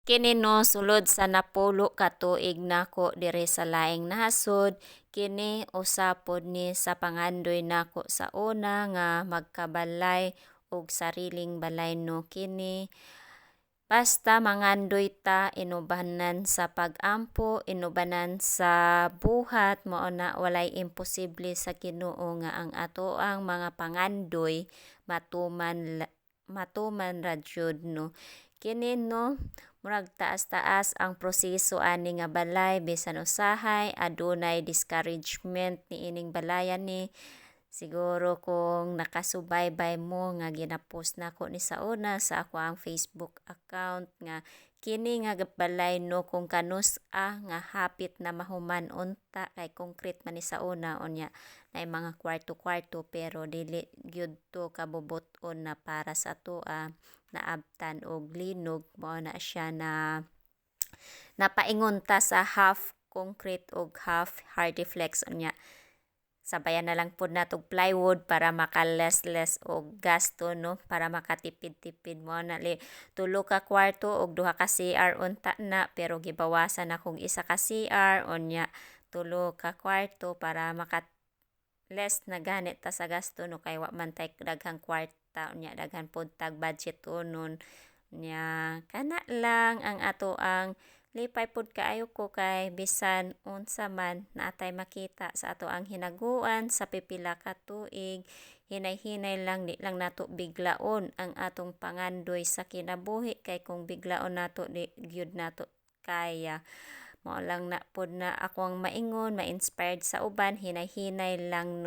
Kini no sulod sa napulo ka tuig nako dire sa laing nasod, kini usa pod ni sa pangandoy nako sa una nga magkabalay og sariling balay no kini. Basta mangandoy ta inubanan sa pag-ampo, inubanan sa buhat, mao na walay imposible sa Ginoo nga ang atoang mga pangandoy matuman ra jud no. Kini no murag taas-taas ang proseso ani nga balay bisan usahay adunay discouragement niining balayan ni. Siguro kung nakasubaybay mo nga ginapost nako ni sa una sa ako ang Facebook account nga kini nga balay no kung kanus nga hapit na mahuman unta kay concrete man ni sa una unya na mga kwarto-kwarto pero dili gyud to kabubot-on na para sa toa naabtan og linog mao na siya na napaingon ta sa half concrete og half hardy flex unya sabayan na lang pod natog plywood para maka-less og gasto no para makatipid-tipid mo na tulo ka kwarto og duha ka CR unta na pero gibawasan akong isa ka CR unya tulo ka kwarto para less na ganit ta sa gasto no kay wa man tay daghang kwarta unya daghan pod tag budget unon nya kana lang ang ato ang lipay pod kaayo ko kay bisan unsa man naatay makita sa ato ang hinaguan sa pipila ka tuig hinay-hinay lang di lang nato biglaon ang atong pangandoy sa kinabuhi kay kung biglaon nato di gyud nato kaya mao lang na pod na ako ang maingon ma-inspired sa uban hinay-hinay lang no.